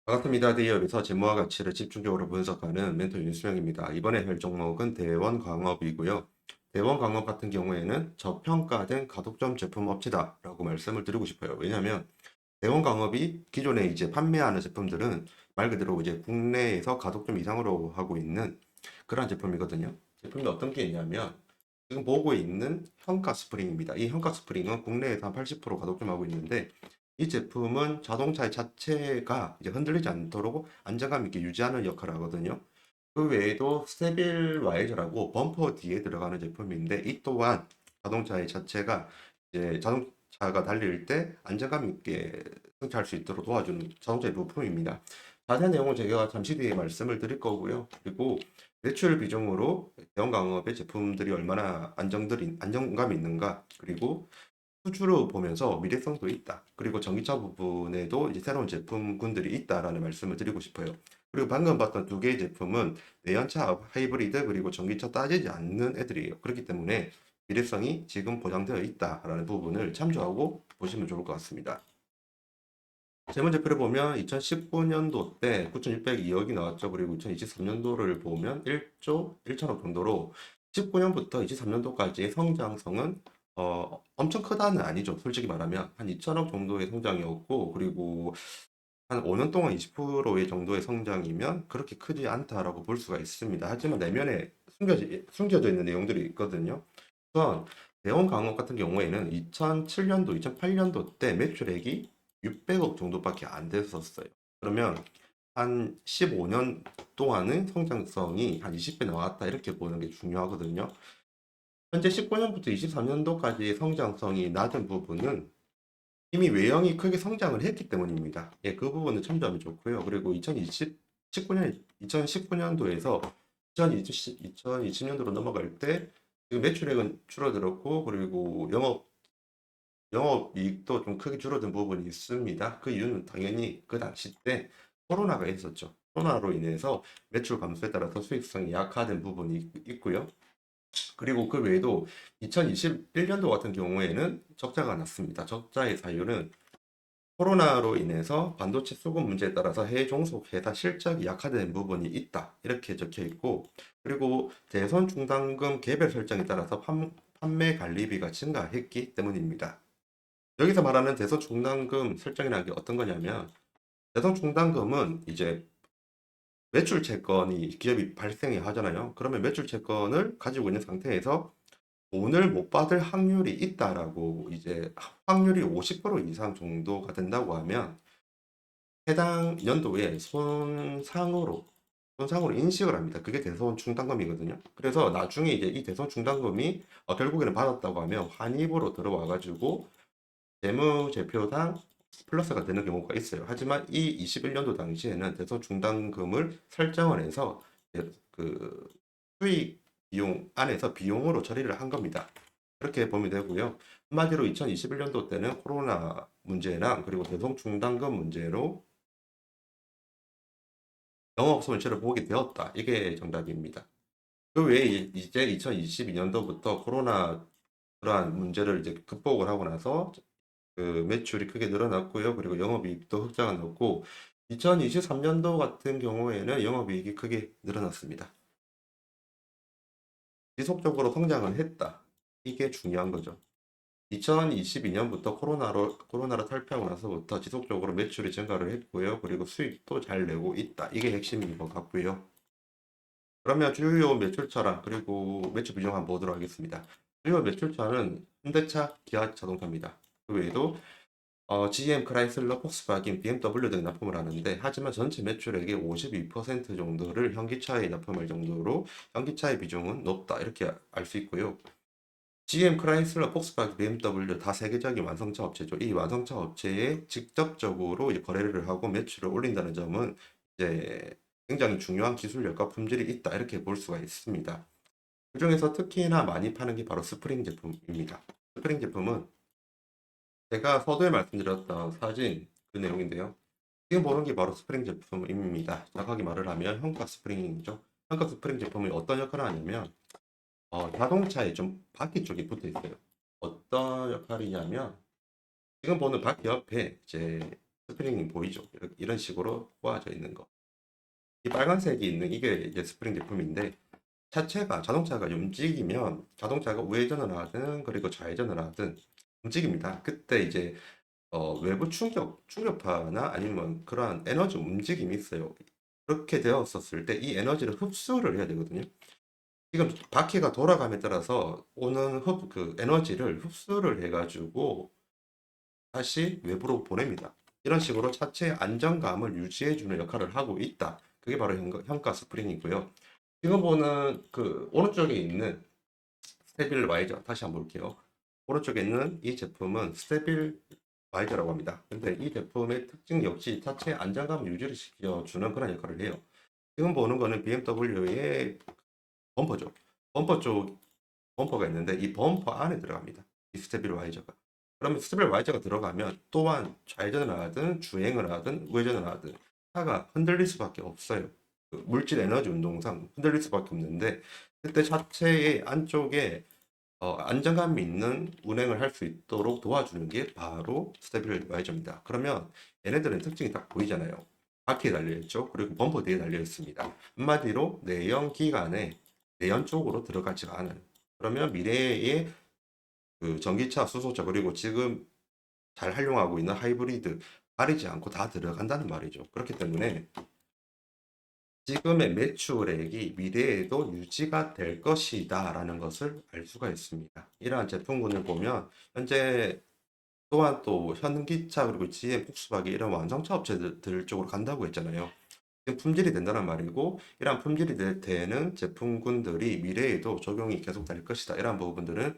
반갑습니다. 대기업에서 재무와 가치를 집중적으로 분석하는 멘토 윤수영입니다. 이번에 할 종목은 대원 광업이고요. 대원 광업 같은 경우에는 저평가된 가독점 제품 업체다라고 말씀을 드리고 싶어요. 왜냐하면 대원 광업이 기존에 이제 판매하는 제품들은 말 그대로 이제 국내에서 가독점 이상으로 하고 있는 그런 제품이거든요. 제품이 어떤 게 있냐면 지금 보고 있는 현가 스프링입니다. 이 현가 스프링은 국내에서 한 80% 가독점하고 있는데 이 제품은 자동차 자체가 이제 흔들리지 않도록 안정감 있게 유지하는 역할을 하거든요. 그 외에도 스테빌 와이저라고 범퍼 뒤에 들어가는 제품인데 이 또한 자동차의 자체가 이제 자동차가 달릴 때 안정감 있게 승차할 수 있도록 도와주는 자동차의 부품입니다. 자세한 내용은 제가 잠시 뒤에 말씀을 드릴 거고요. 그리고 매출 비중으로 대형광업의 제품들이 얼마나 안정감이 있는가, 그리고 수주로 보면서 미래성도 있다. 그리고 전기차 부분에도 이제 새로운 제품군들이 있다라는 말씀을 드리고 싶어요. 그리고 방금 봤던 두 개의 제품은 내연차 하이브리드 그리고 전기차 따지지 않는 애들이에요. 그렇기 때문에 미래성이 지금 보장되어 있다라는 부분을 참조하고 보시면 좋을 것 같습니다. 재무제표를 보면 2019년도 때 9,602억이 나왔죠. 그리고 2023년도를 보면 1조 1천억 정도로 19년부터 23년도까지의 성장성은 엄청 크다는 아니죠. 솔직히 말하면 한 2천억 정도의 성장이었고, 그리고 한 5년 동안 20%의 정도의 성장이면 그렇게 크지 않다라고 볼 수가 있습니다. 하지만 내면에 숨겨져 있는 내용들이 있거든요. 우선 대원 강업 같은 경우에는 2007년도, 2008년도 때 매출액이 600억 정도밖에 안 됐었어요. 그러면 한 15년 동안의 성장성이 한 20배 나왔다 이렇게 보는 게 중요하거든요. 현재 19년부터 23년도까지의 성장성이 낮은 부분은 이미 외형이 크게 성장을 했기 때문입니다. 예, 그 부분을 참조하면 좋고요. 그리고 2019년도에서 2020년도로 넘어갈 때 지금 매출액은 줄어들었고, 그리고 영업이익도 좀 크게 줄어든 부분이 있습니다. 그 이유는 당연히 그 당시 때 코로나가 있었죠. 코로나로 인해서 매출 감소에 따라서 수익성이 약화된 부분이 있고요. 그리고 그 외에도 2021년도 같은 경우에는 적자가 났습니다. 적자의 사유는 코로나로 인해서 반도체 수급 문제에 따라서 해외 종속 회사 실적이 약화된 부분이 있다. 이렇게 적혀 있고, 그리고 대선 충당금 개별 설정에 따라서 판매 관리비가 증가했기 때문입니다. 여기서 말하는 대선 충당금 설정이라는 게 어떤 거냐면, 대선 충당금은 이제 매출 채권이 기업이 발생이 하잖아요. 그러면 매출 채권을 가지고 있는 상태에서 돈을 못 받을 확률이 있다라고, 이제 확률이 50% 이상 정도가 된다고 하면 해당 연도에 손상으로 인식을 합니다. 그게 대손 충당금이거든요. 그래서 나중에 이제 이 대손 충당금이 결국에는 받았다고 하면 환입으로 들어와가지고 재무제표상 플러스가 되는 경우가 있어요. 하지만 이 21년도 당시에는 대손 충당금을 설정을 해서 그 수익 비용 안에서 비용으로 처리를 한 겁니다. 그렇게 보면 되고요. 한마디로 2021년도 때는 코로나 문제랑 그리고 대손 충당금 문제로 영업 손실을 보게 되었다. 이게 정답입니다. 그 외에 이제 2022년도부터 코로나 그러한 문제를 이제 극복을 하고 나서 그 매출이 크게 늘어났고요. 그리고 영업이익도 흑자가 났고 2023년도 같은 경우에는 영업이익이 크게 늘어났습니다. 지속적으로 성장을 했다. 이게 중요한 거죠. 2022년부터 코로나로 탈피하고 나서부터 지속적으로 매출이 증가를 했고요. 그리고 수익도 잘 내고 있다. 이게 핵심인 것 같고요. 그러면 주요 매출차랑 그리고 매출 비중 한번 보도록 하겠습니다. 주요 매출차는 현대차, 기아 자동차입니다. 그 외에도 GM, 크라이슬러, 폭스바겐, BMW 등 납품을 하는데, 하지만 전체 매출액의 52% 정도를 현기차에 납품할 정도로 현기차의 비중은 높다 이렇게 알 수 있고요. GM, 크라이슬러, 폭스바겐, BMW 다 세계적인 완성차 업체죠. 이 완성차 업체에 직접적으로 이제 거래를 하고 매출을 올린다는 점은 이제 굉장히 중요한 기술력과 품질이 있다 이렇게 볼 수가 있습니다. 그중에서 특히나 많이 파는 게 바로 스프링 제품입니다. 스프링 제품은 제가 서두에 말씀드렸던 사진 그 내용인데요. 지금 보는 게 바로 스프링 제품입니다. 정확하게 말을 하면 현가 스프링이죠. 현가 스프링 제품이 어떤 역할을 하냐면 자동차에 좀 바퀴 쪽에 붙어 있어요. 어떤 역할이냐면 지금 보는 바퀴 옆에 이제 스프링이 보이죠? 이런 식으로 모아져 있는 거. 이 빨간색이 있는 이게 이제 스프링 제품인데 차체가 자동차가 움직이면 자동차가 우회전을 하든 그리고 좌회전을 하든 움직입니다. 그때 이제 외부 충격파나 아니면 그러한 에너지 움직임이 있어요. 그렇게 되었었을 때 이 에너지를 흡수를 해야 되거든요. 지금 바퀴가 돌아감에 따라서 오는 그 에너지를 흡수를 해가지고 다시 외부로 보냅니다. 이런 식으로 차체의 안정감을 유지해주는 역할을 하고 있다. 그게 바로 현가 스프링이고요. 지금 보는 그 오른쪽에 있는 스테빌 와이저 다시 한번 볼게요. 오른쪽에 있는 이 제품은 스테빌 와이저라고 합니다. 근데 이 제품의 특징 역시 차체의 안정감을 유지를 시켜주는 그런 역할을 해요. 지금 보는 거는 BMW의 범퍼죠. 범퍼 쪽 범퍼가 있는데 이 범퍼 안에 들어갑니다. 이 스테빌 와이저가. 그러면 스테빌 와이저가 들어가면 또한 좌회전을 하든 주행을 하든 우회전을 하든 차가 흔들릴 수밖에 없어요. 그 물질 에너지 운동상 흔들릴 수밖에 없는데 그때 차체의 안쪽에 안정감 있는 운행을 할 수 있도록 도와주는 게 바로 스테빌라이저입니다. 그러면 얘네들은 특징이 딱 보이잖아요. 바퀴에 달려있죠. 그리고 범퍼 뒤에 달려있습니다. 한마디로 내연 기관에 내연 쪽으로 들어가지 않은. 그러면 미래의 그 전기차, 수소차 그리고 지금 잘 활용하고 있는 하이브리드 가리지 않고 다 들어간다는 말이죠. 그렇기 때문에 지금의 매출액이 미래에도 유지가 될 것이다 라는 것을 알 수가 있습니다. 이러한 제품군을 보면 현재 또한 또 현기차 그리고 GM, 폭스바겐 이런 완성차 업체들 쪽으로 간다고 했잖아요. 지금 품질이 된다는 말이고 이러한 품질이 되는 제품군들이 미래에도 적용이 계속 될 것이다. 이러한 부분들은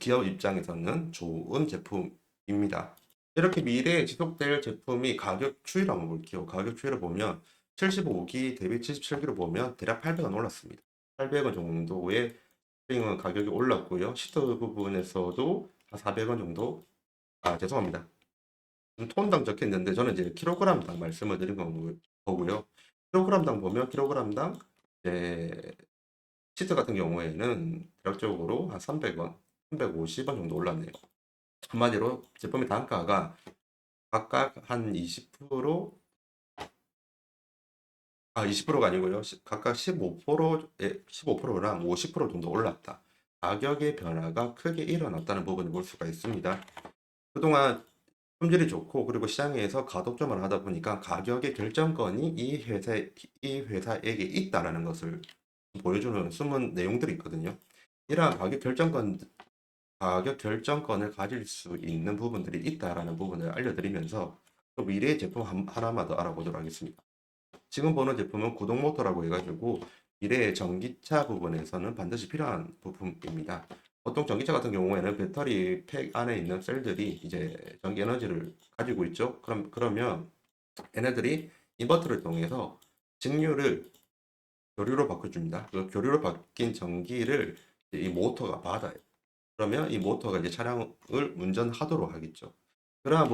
기업 입장에서는 좋은 제품입니다. 이렇게 미래에 지속될 제품이 가격 추이를 한번 볼게요. 가격 추이를 보면 75기 대비 77기로 보면 대략 800원 올랐습니다. 800원 정도의 스프링은 가격이 올랐고요. 시트 부분에서도 한 400원 정도, 죄송합니다. 톤당 적혀 있는데 저는 이제 킬로그램당 말씀을 드린 거고요. 킬로그램당 보면 킬로그램당 이제 시트 같은 경우에는 대략적으로 한 300원, 350원 정도 올랐네요. 한마디로 제품의 단가가 각각 한 20%, 20%가 아니고요. 각각 15%랑 50% 정도 올랐다. 가격의 변화가 크게 일어났다는 부분을 볼 수가 있습니다. 그동안 품질이 좋고 그리고 시장에서 가독점을 하다 보니까 가격의 결정권이 이 회사에게 있다라는 것을 보여주는 숨은 내용들이 있거든요. 이러한 가격 결정권을 가질 수 있는 부분들이 있다라는 부분을 알려드리면서 또 미래의 제품 하나만 더 알아보도록 하겠습니다. 지금 보는 제품은 구동 모터라고 해가지고 미래의 전기차 부분에서는 반드시 필요한 부품입니다. 보통 전기차 같은 경우에는 배터리 팩 안에 있는 셀들이 이제 전기 에너지를 가지고 있죠. 그러면 얘네들이 인버터를 통해서 직류를 교류로 바꿔줍니다. 그 교류로 바뀐 전기를 이 모터가 받아요. 그러면 이 모터가 이제 차량을 운전하도록 하겠죠. 그러한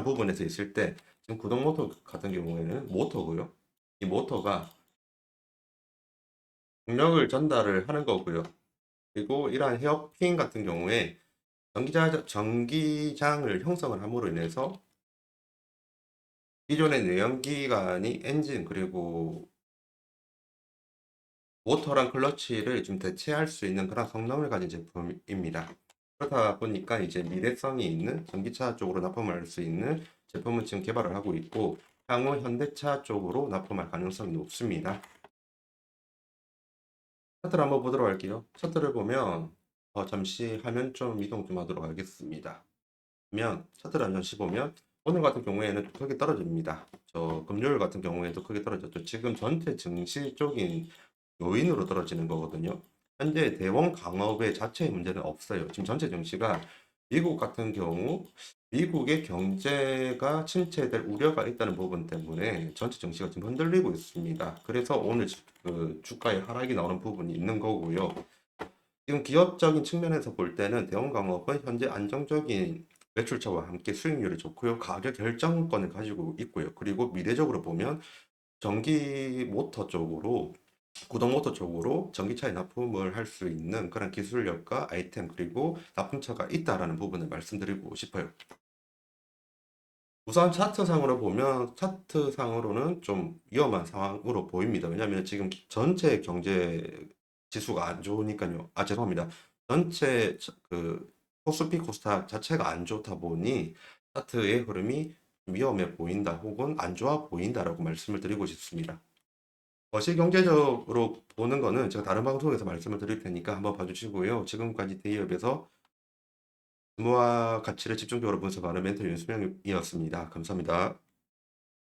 부분에서 있을 때 지금 구동 모터 같은 경우에는 모터고요. 이 모터가 동력을 전달을 하는 거고요. 그리고 이러한 헤어핀 같은 경우에 전기장을 형성을 함으로 인해서 기존의 내연기관이 엔진 그리고 모터랑 클러치를 좀 대체할 수 있는 그런 성능을 가진 제품입니다. 그러다 보니까 이제 미래성이 있는 전기차 쪽으로 납품을 할 수 있는 제품을 지금 개발을 하고 있고 향후 현대차 쪽으로 납품할 가능성이 높습니다. 차트를 한번 보도록 할게요. 차트를 보면 잠시 화면 좀 이동 좀 하도록 하겠습니다. 그러면 차트를 잠시 보면 오늘 같은 경우에는 크게 떨어집니다. 금요일 같은 경우에도 크게 떨어졌죠. 지금 전체 증시 쪽인 요인으로 떨어지는 거거든요. 현재 대원 강업의 자체의 문제는 없어요. 지금 전체 증시가 미국 같은 경우 미국의 경제가 침체될 우려가 있다는 부분 때문에 전체 증시가 지금 흔들리고 있습니다. 그래서 오늘 그 주가의 하락이 나오는 부분이 있는 거고요. 지금 기업적인 측면에서 볼 때는 대원 강업은 현재 안정적인 매출처와 함께 수익률이 좋고요. 가격 결정권을 가지고 있고요. 그리고 미래적으로 보면 전기 모터 쪽으로 구동 모터 쪽으로 전기차에 납품을 할 수 있는 그런 기술력과 아이템 그리고 납품처가 있다라는 부분을 말씀드리고 싶어요. 우선 차트상으로 보면 차트상으로는 좀 위험한 상황으로 보입니다. 왜냐하면 지금 전체 경제 지수가 안 좋으니까요. 아, 죄송합니다. 전체 그 코스피 코스닥 자체가 안 좋다 보니 차트의 흐름이 위험해 보인다 혹은 안 좋아 보인다라고 말씀을 드리고 싶습니다. 거시경제적으로 보는 거는 제가 다른 방송에서 말씀을 드릴 테니까 한번 봐주시고요. 지금까지 대기업에서 규모와 가치를 집중적으로 분석하는 멘토 윤수명이었습니다. 감사합니다.